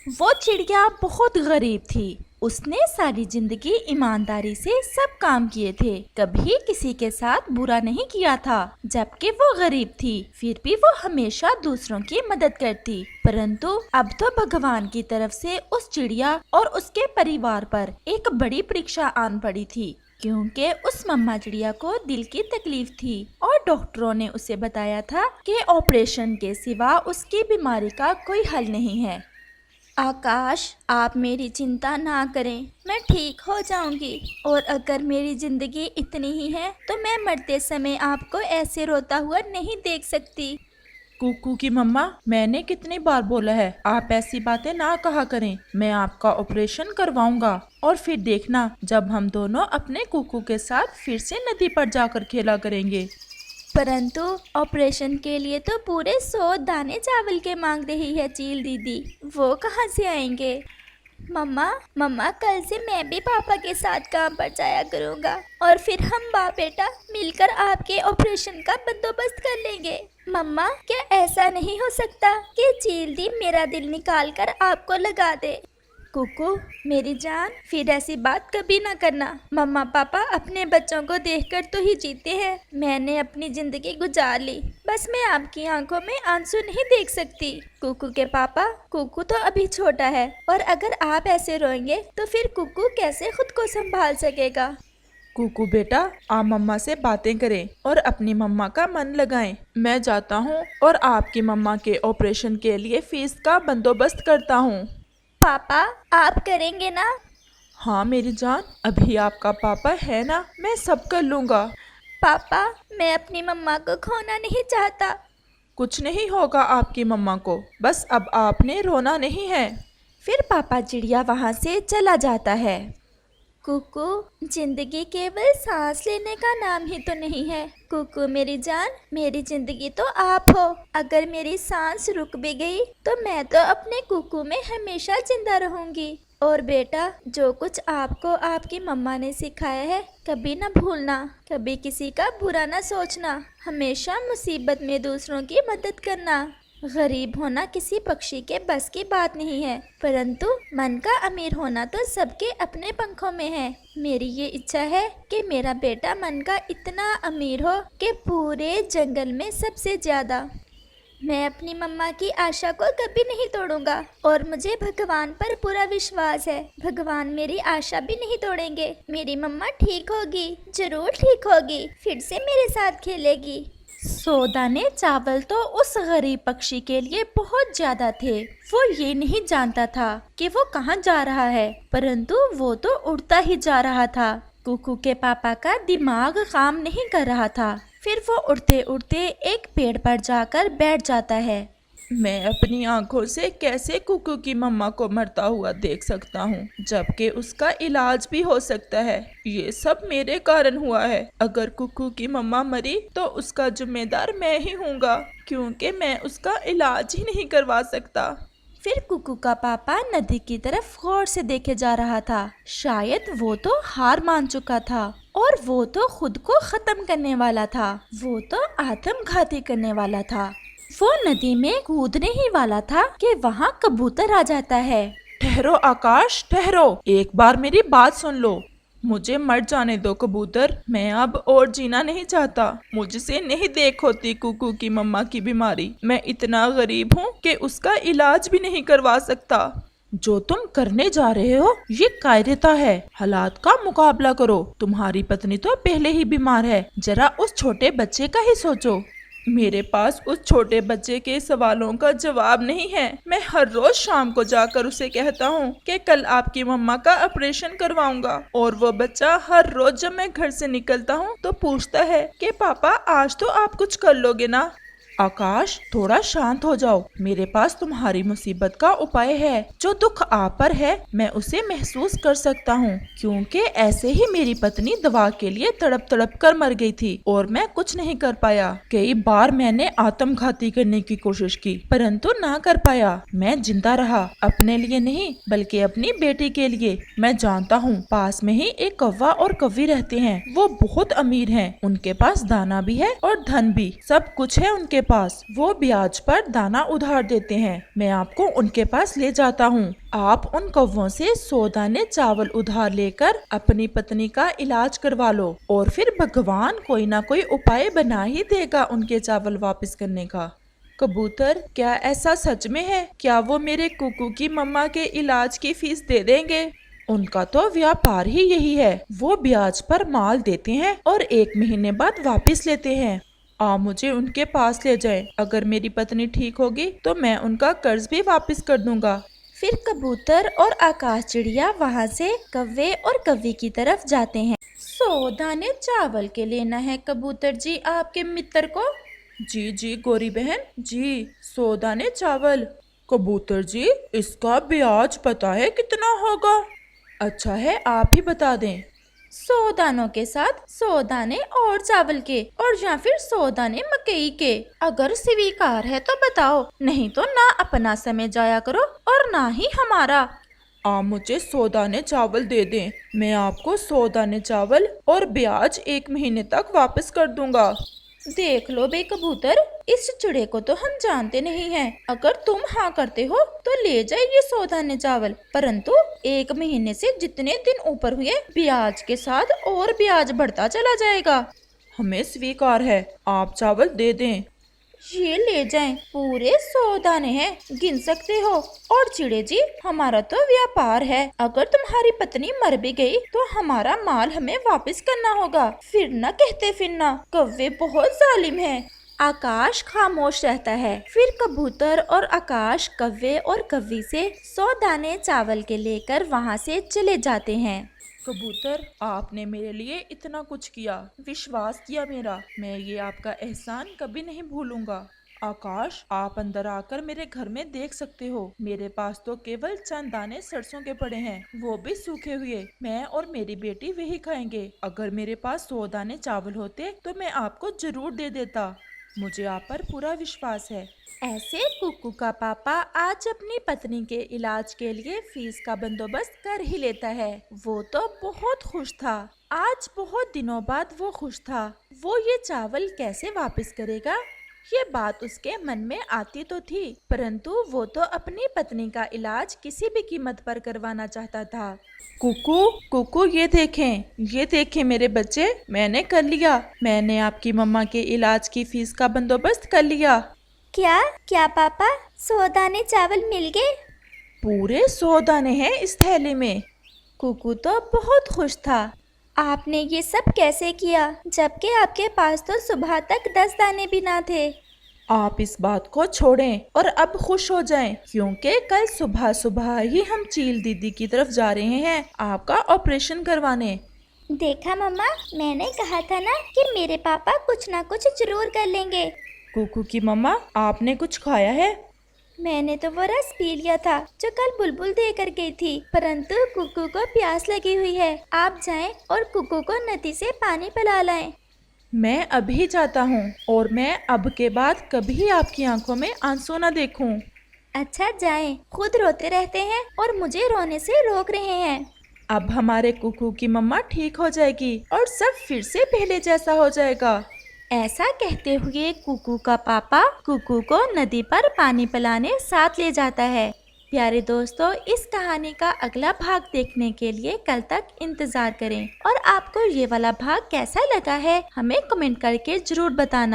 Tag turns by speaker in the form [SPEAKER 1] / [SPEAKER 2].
[SPEAKER 1] वो चिड़िया बहुत गरीब थी। उसने सारी जिंदगी ईमानदारी से सब काम किए थे, कभी किसी के साथ बुरा नहीं किया था। जबकि वो गरीब थी, फिर भी वो हमेशा दूसरों की मदद करती। परंतु अब तो भगवान की तरफ से उस चिड़िया और उसके परिवार पर एक बड़ी परीक्षा आन पड़ी थी, क्योंकि उस मम्मा चिड़िया को दिल की तकलीफ थी और डॉक्टरों ने उसे बताया था कि ऑपरेशन के सिवा उसकी बीमारी का कोई हल नहीं है। आकाश, आप मेरी चिंता ना करें, मैं ठीक हो जाऊंगी। और अगर मेरी जिंदगी इतनी ही है तो मैं मरते समय आपको ऐसे रोता हुआ नहीं देख सकती।
[SPEAKER 2] कुकू की मम्मा, मैंने कितनी बार बोला है आप ऐसी बातें ना कहा करें। मैं आपका ऑपरेशन करवाऊंगा और फिर देखना जब हम दोनों अपने कुकू के साथ फिर से नदी पर जाकर खेला करेंगे।
[SPEAKER 1] परंतु ऑपरेशन के लिए तो पूरे 100 दाने चावल के मांग रही है चील दीदी, वो कहाँ से आएंगे? मम्मा मम्मा, कल से मैं भी पापा के साथ काम पर जाया करूँगा और फिर हम बाप बेटा मिलकर आपके ऑपरेशन का बंदोबस्त कर लेंगे। मम्मा, क्या ऐसा नहीं हो सकता कि चील दी मेरा दिल निकाल कर आपको लगा दे? कुकू मेरी जान, फिर ऐसी बात कभी ना करना। मम्मा पापा अपने बच्चों को देखकर तो ही जीते हैं। मैंने अपनी जिंदगी गुजार ली, बस मैं आपकी आंखों में आंसू नहीं देख सकती। कुकू के पापा, कुकू तो अभी छोटा है और अगर आप ऐसे रोएंगे तो फिर कुकू कैसे खुद को संभाल सकेगा?
[SPEAKER 2] कुकू बेटा, आप मम्मा से बातें करें और अपनी मम्मा का मन लगाएं। मैं जाता हूँ और आपकी मम्मा के ऑपरेशन के लिए फीस का बंदोबस्त करता हूँ।
[SPEAKER 1] पापा, आप करेंगे ना?
[SPEAKER 2] हाँ मेरी जान, अभी आपका पापा है ना, मैं सब कर लूँगा।
[SPEAKER 1] पापा, मैं अपनी मम्मा को खोना नहीं चाहता।
[SPEAKER 2] कुछ नहीं होगा आपकी मम्मा को, बस अब आपने रोना नहीं है।
[SPEAKER 1] फिर पापा चिड़िया वहाँ से चला जाता है। कुकू, जिंदगी केवल सांस लेने का नाम ही तो नहीं है। कुकू मेरी जान, मेरी जिंदगी तो आप हो। अगर मेरी सांस रुक भी गई तो मैं तो अपने कुकू में हमेशा जिंदा रहूंगी। और बेटा, जो कुछ आपको आपकी मम्मा ने सिखाया है कभी ना भूलना, कभी किसी का बुरा ना सोचना, हमेशा मुसीबत में दूसरों की मदद करना। गरीब होना किसी पक्षी के बस की बात नहीं है, परंतु मन का अमीर होना तो सबके अपने पंखों में है। मेरी ये इच्छा है कि मेरा बेटा मन का इतना अमीर हो कि पूरे जंगल में सबसे ज्यादा। मैं अपनी मम्मा की आशा को कभी नहीं तोड़ूंगा और मुझे भगवान पर पूरा विश्वास है। भगवान मेरी आशा भी नहीं तोड़ेंगे। मेरी मम्मा ठीक होगी, जरूर ठीक होगी, फिर से मेरे साथ खेलेगी। 100 दाने चावल तो उस गरीब पक्षी के लिए बहुत ज्यादा थे। वो ये नहीं जानता था कि वो कहाँ जा रहा है, परंतु वो तो उड़ता ही जा रहा था। कुकू के पापा का दिमाग काम नहीं कर रहा था। फिर वो उड़ते उड़ते एक पेड़ पर जाकर बैठ जाता है।
[SPEAKER 2] मैं अपनी आंखों से कैसे कुकू की मम्मा को मरता हुआ देख सकता हूँ, जबकि उसका इलाज भी हो सकता है। ये सब मेरे कारण हुआ है। अगर कुकू की मम्मा मरी तो उसका जिम्मेदार मैं ही हूँगा, क्योंकि मैं उसका इलाज ही नहीं करवा सकता।
[SPEAKER 1] फिर कुकू का पापा नदी की तरफ गौर से देखे जा रहा था। शायद वो तो हार मान चुका था और वो तो खुद को खत्म करने वाला था। वो तो आत्मघाती करने वाला था। वो नदी में कूदने ही वाला था कि वहाँ कबूतर आ जाता है।
[SPEAKER 2] ठहरो आकाश, ठहरो, एक बार मेरी बात सुन लो। मुझे मर जाने दो कबूतर, मैं अब और जीना नहीं चाहता। मुझसे नहीं देख होती कुकू की मम्मा की बीमारी। मैं इतना गरीब हूँ कि उसका इलाज भी नहीं करवा सकता। जो तुम करने जा रहे हो ये कायरता है। हालात का मुकाबला करो। तुम्हारी पत्नी तो पहले ही बीमार है, जरा उस छोटे बच्चे का ही सोचो। मेरे पास उस छोटे बच्चे के सवालों का जवाब नहीं है। मैं हर रोज शाम को जाकर उसे कहता हूँ कि कल आपकी मम्मा का ऑपरेशन करवाऊंगा, और वो बच्चा हर रोज जब मैं घर से निकलता हूँ तो पूछता है कि पापा आज तो आप कुछ कर लोगे ना। आकाश, थोड़ा शांत हो जाओ। मेरे पास तुम्हारी मुसीबत का उपाय है। जो दुख आप पर है मैं उसे महसूस कर सकता हूँ, क्योंकि ऐसे ही मेरी पत्नी दवा के लिए तड़प तड़प कर मर गई थी और मैं कुछ नहीं कर पाया। कई बार मैंने आत्मघाती करने की कोशिश की, परंतु ना कर पाया। मैं जिंदा रहा, अपने लिए नहीं बल्कि अपनी बेटी के लिए। मैं जानता हूँ पास में ही एक कौवा और कौवी रहते हैं। वो बहुत अमीर हैं। उनके पास दाना भी है और धन भी, सब कुछ है उनके पास, वो ब्याज पर दाना उधार देते हैं। मैं आपको उनके पास ले जाता हूँ। आप उन कौवों से 100 दाने चावल उधार लेकर अपनी पत्नी का इलाज करवा लो और फिर भगवान कोई ना कोई उपाय बना ही देगा उनके चावल वापस करने का। कबूतर, क्या ऐसा सच में है? क्या वो मेरे कुकू की मम्मा के इलाज की फीस दे देंगे? उनका तो व्यापार ही यही है, वो ब्याज पर माल देते हैं और 1 महीने बाद वापस लेते हैं। मुझे उनके पास ले जाएं। अगर मेरी पत्नी ठीक होगी तो मैं उनका कर्ज भी वापस कर दूंगा।
[SPEAKER 1] फिर कबूतर और आकाश चिड़िया वहाँ से कौवे और कौवी की तरफ जाते हैं। 100 दाने चावल के लेना है कबूतर जी आपके मित्र को।
[SPEAKER 2] जी जी गौरी बहन जी, 100 दाने चावल। कबूतर जी, इसका ब्याज पता है कितना होगा? अच्छा है, आप ही बता दें।
[SPEAKER 1] 100 दानों के साथ 100 दाने और चावल के, और या फिर 100 दाने मकई के। अगर स्वीकार है तो बताओ, नहीं तो ना अपना समय जाया करो और ना ही हमारा।
[SPEAKER 2] आप मुझे 100 दाने चावल दे दें। मैं आपको 100 दाने चावल और ब्याज 1 महीने तक वापस कर दूंगा।
[SPEAKER 1] देख लो बे कबूतर, इस चिड़े को तो हम जानते नहीं हैं। अगर तुम हाँ करते हो तो ले जाइए 100 दाने चावल, परंतु 1 महीने से जितने दिन ऊपर हुए ब्याज के साथ और ब्याज बढ़ता चला जाएगा।
[SPEAKER 2] हमें स्वीकार है, आप चावल दे दें।
[SPEAKER 1] ये ले जाएं, पूरे 100 दाने हैं, गिन सकते हो। और चिड़े जी, हमारा तो व्यापार है, अगर तुम्हारी पत्नी मर भी गई तो हमारा माल हमें वापस करना होगा। फिर न कहते फिरना, कौवे बहुत जालिम है। आकाश खामोश रहता है। फिर कबूतर और आकाश कौवे और कौवी से 100 दाने चावल के लेकर वहाँ से चले जाते हैं।
[SPEAKER 2] कबूतर, आपने मेरे लिए इतना कुछ किया, विश्वास किया मेरा, मैं ये आपका एहसान कभी नहीं भूलूंगा। आकाश, आप अंदर आकर मेरे घर में देख सकते हो। मेरे पास तो केवल चंद दाने सरसों के पड़े हैं, वो भी सूखे हुए। मैं और मेरी बेटी वही खाएंगे। अगर मेरे पास 100 दाने चावल होते तो मैं आपको जरूर दे देता। मुझे आप पर पूरा विश्वास है।
[SPEAKER 1] ऐसे कुकू का पापा आज अपनी पत्नी के इलाज के लिए फीस का बंदोबस्त कर ही लेता है। वो तो बहुत खुश था। आज बहुत दिनों बाद वो खुश था। वो ये चावल कैसे वापस करेगा, ये बात उसके मन में आती तो थी, परंतु वो तो अपनी पत्नी का इलाज किसी भी कीमत पर करवाना चाहता था।
[SPEAKER 2] कुकू, कुकू, ये देखें मेरे बच्चे, मैंने कर लिया। मैंने आपकी मम्मा के इलाज की फीस का बंदोबस्त कर लिया।
[SPEAKER 1] क्या क्या पापा, 100 दाने चावल मिल गए?
[SPEAKER 2] पूरे 100 दाने हैं इस थैले में।
[SPEAKER 1] कुकू तो बहुत खुश था। आपने ये सब कैसे किया, जबकि आपके पास तो सुबह तक 10 दाने भी ना थे?
[SPEAKER 2] आप इस बात को छोड़ें और अब खुश हो जाएं, क्योंकि कल सुबह सुबह ही हम चील दीदी की तरफ जा रहे हैं आपका ऑपरेशन करवाने।
[SPEAKER 1] देखा मम्मा, मैंने कहा था ना कि मेरे पापा कुछ ना कुछ जरूर कर लेंगे।
[SPEAKER 2] कुकू की मम्मा, आपने कुछ खाया है?
[SPEAKER 1] मैंने तो वो रस पी लिया था जो कल बुलबुल दे कर गई थी, परंतु कुकू को प्यास लगी हुई है। आप जाएं और कुकू को नदी से पानी पिला लाएं।
[SPEAKER 2] मैं अभी जाता हूँ और मैं अब के बाद कभी आपकी आंखों में आंसू न देखूं।
[SPEAKER 1] अच्छा जाएं, खुद रोते रहते हैं और मुझे रोने से रोक रहे हैं।
[SPEAKER 2] अब हमारे कुकू की मम्मा ठीक हो जाएगी और सब फिर से पहले जैसा हो जाएगा।
[SPEAKER 1] ऐसा कहते हुए कुकू का पापा कुकू को नदी पर पानी पिलाने साथ ले जाता है। प्यारे दोस्तों, इस कहानी का अगला भाग देखने के लिए कल तक इंतजार करें और आपको ये वाला भाग कैसा लगा है हमें कमेंट करके जरूर बताना।